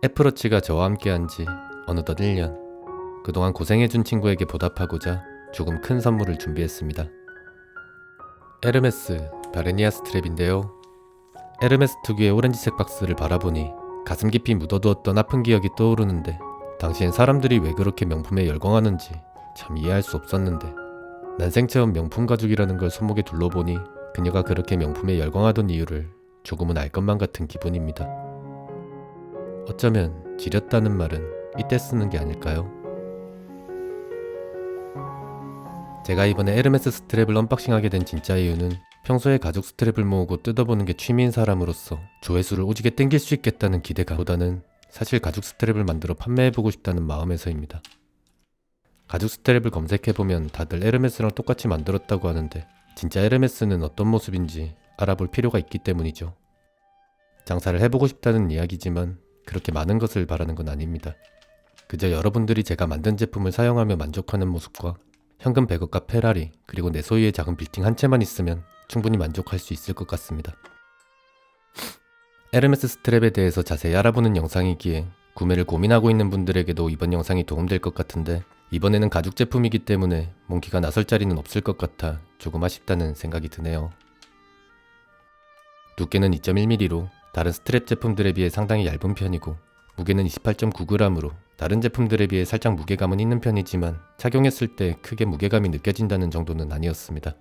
애플워치가 저와 함께한 지 어느덧 1년. 그동안 고생해준 친구에게 보답하고자 조금 큰 선물을 준비했습니다. 에르메스 바레니아 스트랩인데요. 에르메스 특유의 오렌지색 박스를 바라보니 가슴 깊이 묻어두었던 아픈 기억이 떠오르는데, 당시엔 사람들이 왜 그렇게 명품에 열광하는지 참 이해할 수 없었는데, 난생 처음 명품 가죽이라는 걸 손목에 둘러보니 그녀가 그렇게 명품에 열광하던 이유를 조금은 알 것만 같은 기분입니다. 어쩌면 지렸다는 말은 이때 쓰는 게 아닐까요? 제가 이번에 에르메스 스트랩을 언박싱하게 된 진짜 이유는 평소에 가죽 스트랩을 모으고 뜯어보는 게 취미인 사람으로서 조회수를 오지게 땡길 수 있겠다는 기대감보다는 사실 가죽 스트랩을 만들어 판매해보고 싶다는 마음에서입니다. 가죽 스트랩을 검색해보면 다들 에르메스랑 똑같이 만들었다고 하는데, 진짜 에르메스는 어떤 모습인지 알아볼 필요가 있기 때문이죠. 장사를 해보고 싶다는 이야기지만 그렇게 많은 것을 바라는 건 아닙니다. 그저 여러분들이 제가 만든 제품을 사용하며 만족하는 모습과 현금 100억과 페라리, 그리고 내 소유의 작은 빌딩 한 채만 있으면 충분히 만족할 수 있을 것 같습니다. 에르메스 스트랩에 대해서 자세히 알아보는 영상이기에 구매를 고민하고 있는 분들에게도 이번 영상이 도움될 것 같은데, 이번에는 가죽 제품이기 때문에 몽키가 나설 자리는 없을 것 같아 조금 아쉽다는 생각이 드네요. 두께는 2.1mm로 다른 스트랩 제품들에 비해 상당히 얇은 편이고, 무게는 28.9g으로 다른 제품들에 비해 살짝 무게감은 있는 편이지만 착용했을 때 크게 무게감이 느껴진다는 정도는 아니었습니다.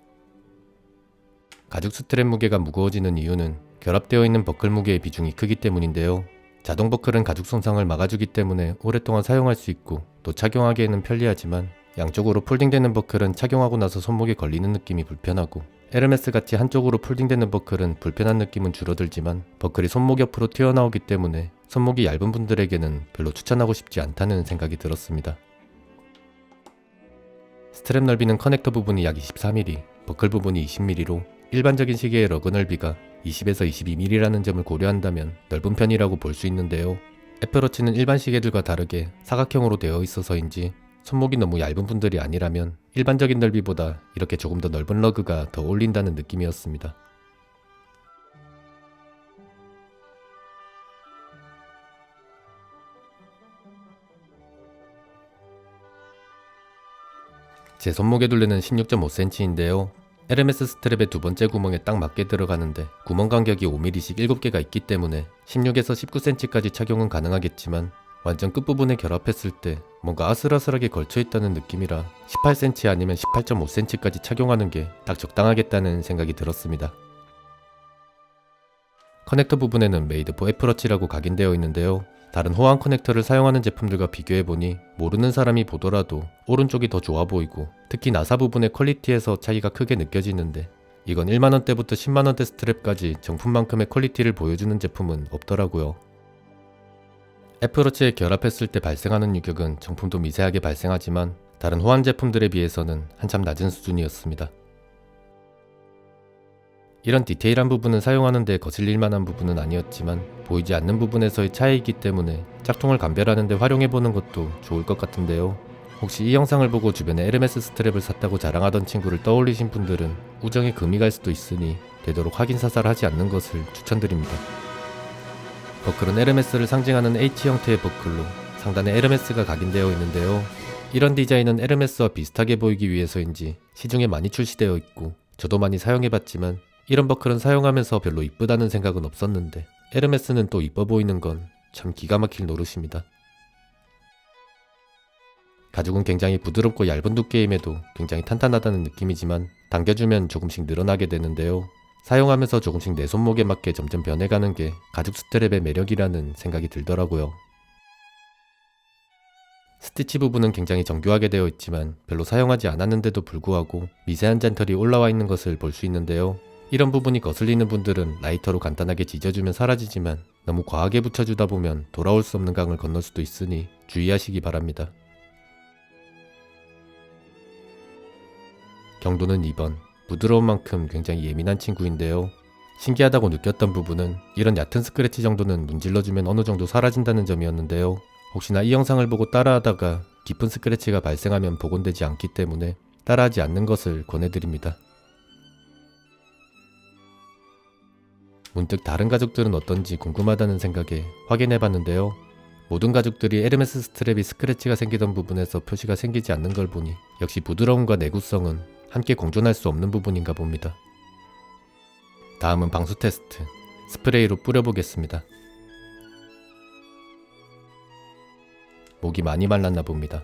가죽 스트랩 무게가 무거워지는 이유는 결합되어 있는 버클 무게의 비중이 크기 때문인데요. 자동 버클은 가죽 손상을 막아주기 때문에 오랫동안 사용할 수 있고 또 착용하기에는 편리하지만, 양쪽으로 폴딩되는 버클은 착용하고 나서 손목에 걸리는 느낌이 불편하고, 에르메스 같이 한쪽으로 폴딩되는 버클은 불편한 느낌은 줄어들지만 버클이 손목 옆으로 튀어나오기 때문에 손목이 얇은 분들에게는 별로 추천하고 싶지 않다는 생각이 들었습니다. 스트랩 넓이는 커넥터 부분이 약 24mm, 버클 부분이 20mm로 일반적인 시계의 러그 넓이가 20에서 22mm라는 점을 고려한다면 넓은 편이라고 볼 수 있는데요. 애플워치는 일반 시계들과 다르게 사각형으로 되어 있어서인지 손목이 너무 얇은 분들이 아니라면 일반적인 넓이보다 이렇게 조금 더 넓은 러그가 더 어울린다는 느낌이었습니다. 제 손목에 둘레는 16.5cm인데요. 에르메스 스트랩의 두 번째 구멍에 딱 맞게 들어가는데 구멍 간격이 5mm씩 7개가 있기 때문에 16에서 19cm까지 착용은 가능하겠지만, 완전 끝부분에 결합했을 때 뭔가 아슬아슬하게 걸쳐있다는 느낌이라 18cm 아니면 18.5cm까지 착용하는 게 딱 적당하겠다는 생각이 들었습니다. 커넥터 부분에는 메이드 포 애플워치라고 각인되어 있는데요. 다른 호환 커넥터를 사용하는 제품들과 비교해보니 모르는 사람이 보더라도 오른쪽이 더 좋아 보이고, 특히 나사 부분의 퀄리티에서 차이가 크게 느껴지는데, 이건 1만원대부터 10만원대 스트랩까지 정품만큼의 퀄리티를 보여주는 제품은 없더라고요. 애플워치에 결합했을 때 발생하는 유격은 정품도 미세하게 발생하지만 다른 호환 제품들에 비해서는 한참 낮은 수준이었습니다. 이런 디테일한 부분은 사용하는 데 거슬릴 만한 부분은 아니었지만 보이지 않는 부분에서의 차이이기 때문에 짝퉁을 감별하는 데 활용해보는 것도 좋을 것 같은데요. 혹시 이 영상을 보고 주변에 에르메스 스트랩을 샀다고 자랑하던 친구를 떠올리신 분들은 우정에 금이 갈 수도 있으니 되도록 확인 사살하지 않는 것을 추천드립니다. 버클은 에르메스를 상징하는 H 형태의 버클로 상단에 에르메스가 각인되어 있는데요. 이런 디자인은 에르메스와 비슷하게 보이기 위해서인지 시중에 많이 출시되어 있고 저도 많이 사용해봤지만, 이런 버클은 사용하면서 별로 이쁘다는 생각은 없었는데 에르메스는 또 이뻐 보이는 건 참 기가 막힐 노릇입니다. 가죽은 굉장히 부드럽고 얇은 두께임에도 굉장히 탄탄하다는 느낌이지만 당겨주면 조금씩 늘어나게 되는데요. 사용하면서 조금씩 내 손목에 맞게 점점 변해가는 게 가죽 스트랩의 매력이라는 생각이 들더라고요. 스티치 부분은 굉장히 정교하게 되어 있지만 별로 사용하지 않았는데도 불구하고 미세한 잔털이 올라와 있는 것을 볼 수 있는데요. 이런 부분이 거슬리는 분들은 라이터로 간단하게 지져주면 사라지지만 너무 과하게 붙여주다 보면 돌아올 수 없는 강을 건널 수도 있으니 주의하시기 바랍니다. 경도는 2번. 부드러운 만큼 굉장히 예민한 친구인데요. 신기하다고 느꼈던 부분은 이런 얕은 스크래치 정도는 문질러주면 어느 정도 사라진다는 점이었는데요. 혹시나 이 영상을 보고 따라하다가 깊은 스크래치가 발생하면 복원되지 않기 때문에 따라하지 않는 것을 권해드립니다. 문득 다른 가죽들은 어떤지 궁금하다는 생각에 확인해봤는데요. 모든 가죽들이 에르메스 스트랩이 스크래치가 생기던 부분에서 표시가 생기지 않는 걸 보니 역시 부드러움과 내구성은 함께 공존할 수 없는 부분인가 봅니다. 다음은 방수 테스트. 스프레이로 뿌려보겠습니다. 목이 많이 말랐나 봅니다.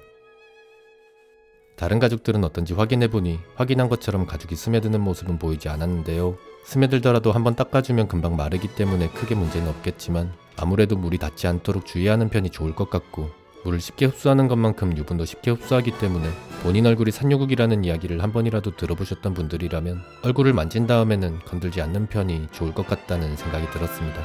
다른 가죽들은 어떤지 확인해보니 확인한 것처럼 가죽이 스며드는 모습은 보이지 않았는데요. 스며들더라도 한번 닦아주면 금방 마르기 때문에 크게 문제는 없겠지만 아무래도 물이 닿지 않도록 주의하는 편이 좋을 것 같고, 물을 쉽게 흡수하는 것만큼 유분도 쉽게 흡수하기 때문에 본인 얼굴이 산유국이라는 이야기를 한 번이라도 들어보셨던 분들이라면 얼굴을 만진 다음에는 건들지 않는 편이 좋을 것 같다는 생각이 들었습니다.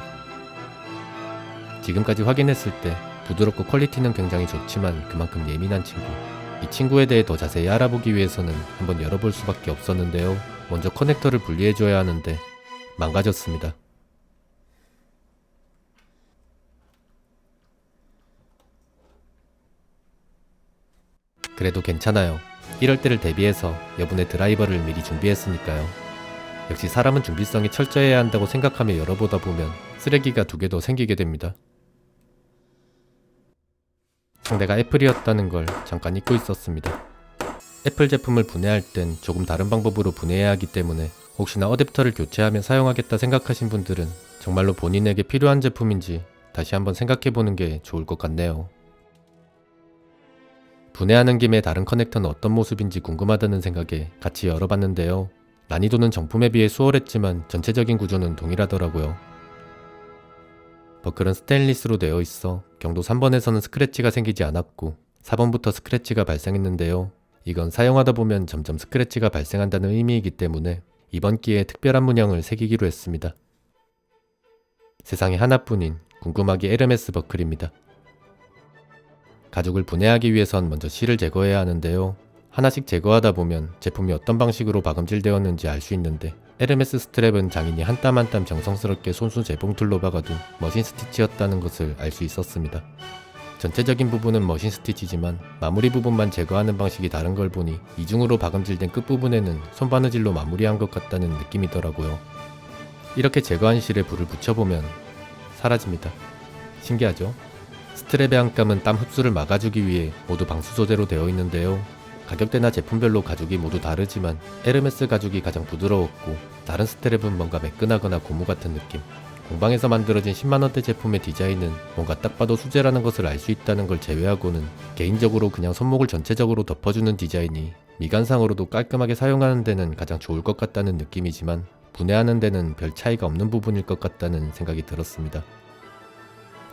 지금까지 확인했을 때 부드럽고 퀄리티는 굉장히 좋지만 그만큼 예민한 친구, 이 친구에 대해 더 자세히 알아보기 위해서는 한번 열어볼 수밖에 없었는데요. 먼저 커넥터를 분리해줘야 하는데 망가졌습니다. 그래도 괜찮아요. 이럴 때를 대비해서 여분의 드라이버를 미리 준비했으니까요. 역시 사람은 준비성이 철저해야 한다고 생각하며 열어보다 보면 쓰레기가 2개 더 생기게 됩니다. 상대가 애플이었다는 걸 잠깐 잊고 있었습니다. 애플 제품을 분해할 땐 조금 다른 방법으로 분해해야 하기 때문에 혹시나 어댑터를 교체하며 사용하겠다 생각하신 분들은 정말로 본인에게 필요한 제품인지 다시 한번 생각해보는 게 좋을 것 같네요. 분해하는 김에 다른 커넥터는 어떤 모습인지 궁금하다는 생각에 같이 열어봤는데요. 난이도는 정품에 비해 수월했지만 전체적인 구조는 동일하더라고요. 버클은 스테인리스로 되어 있어 경도 3번에서는 스크래치가 생기지 않았고 4번부터 스크래치가 발생했는데요. 이건 사용하다 보면 점점 스크래치가 발생한다는 의미이기 때문에 이번 기회에 특별한 문양을 새기기로 했습니다. 세상에 하나뿐인 궁금하기 에르메스 버클입니다. 가죽을 분해하기 위해선 먼저 실을 제거해야 하는데요. 하나씩 제거하다 보면 제품이 어떤 방식으로 박음질되었는지 알 수 있는데 에르메스 스트랩은 장인이 한 땀 한 땀 정성스럽게 손수 재봉틀로 박아둔 머신 스티치였다는 것을 알 수 있었습니다. 전체적인 부분은 머신 스티치지만 마무리 부분만 제거하는 방식이 다른 걸 보니 이중으로 박음질된 끝부분에는 손바느질로 마무리한 것 같다는 느낌이더라고요. 이렇게 제거한 실에 불을 붙여보면 사라집니다. 신기하죠? 스트랩의 한 감은 땀 흡수를 막아주기 위해 모두 방수 소재로 되어 있는데요. 가격대나 제품별로 가죽이 모두 다르지만 에르메스 가죽이 가장 부드러웠고 다른 스트랩은 뭔가 매끈하거나 고무 같은 느낌. 공방에서 만들어진 10만원대 제품의 디자인은 뭔가 딱 봐도 수제라는 것을 알 수 있다는 걸 제외하고는 개인적으로 그냥 손목을 전체적으로 덮어주는 디자인이 미관상으로도 깔끔하게 사용하는 데는 가장 좋을 것 같다는 느낌이지만 분해하는 데는 별 차이가 없는 부분일 것 같다는 생각이 들었습니다.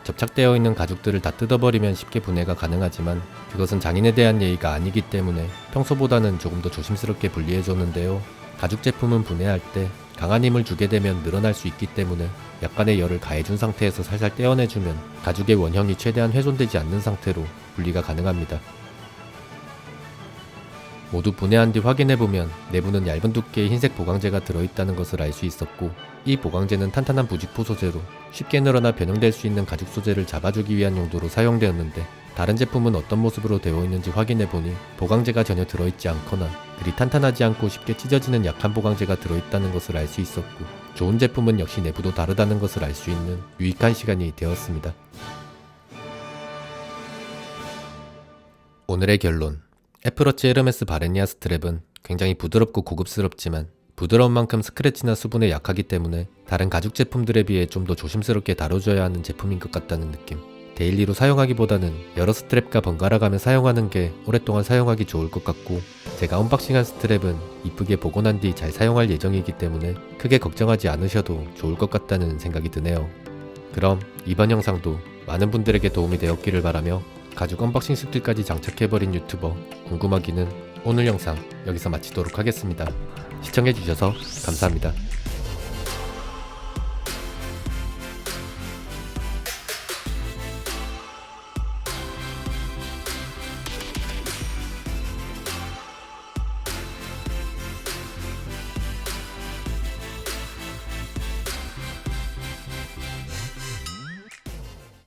접착되어 있는 가죽들을 다 뜯어버리면 쉽게 분해가 가능하지만 그것은 장인에 대한 예의가 아니기 때문에 평소보다는 조금 더 조심스럽게 분리해줬는데요. 가죽 제품은 분해할 때 강한 힘을 주게 되면 늘어날 수 있기 때문에 약간의 열을 가해준 상태에서 살살 떼어내주면 가죽의 원형이 최대한 훼손되지 않는 상태로 분리가 가능합니다. 모두 분해한 뒤 확인해보면 내부는 얇은 두께의 흰색 보강제가 들어있다는 것을 알 수 있었고 이 보강제는 탄탄한 부직포 소재로 쉽게 늘어나 변형될 수 있는 가죽 소재를 잡아주기 위한 용도로 사용되었는데 다른 제품은 어떤 모습으로 되어 있는지 확인해보니 보강제가 전혀 들어있지 않거나 그리 탄탄하지 않고 쉽게 찢어지는 약한 보강제가 들어있다는 것을 알 수 있었고 좋은 제품은 역시 내부도 다르다는 것을 알 수 있는 유익한 시간이 되었습니다. 오늘의 결론. 애플워치 에르메스 바레니아 스트랩은 굉장히 부드럽고 고급스럽지만 부드러운 만큼 스크래치나 수분에 약하기 때문에 다른 가죽 제품들에 비해 좀 더 조심스럽게 다뤄줘야 하는 제품인 것 같다는 느낌. 데일리로 사용하기보다는 여러 스트랩과 번갈아가며 사용하는 게 오랫동안 사용하기 좋을 것 같고 제가 언박싱한 스트랩은 이쁘게 복원한 뒤 잘 사용할 예정이기 때문에 크게 걱정하지 않으셔도 좋을 것 같다는 생각이 드네요. 그럼 이번 영상도 많은 분들에게 도움이 되었기를 바라며 가죽 언박싱 스킬까지 장착해버린 유튜버 궁금하기는 오늘 영상 여기서 마치도록 하겠습니다. 시청해주셔서 감사합니다.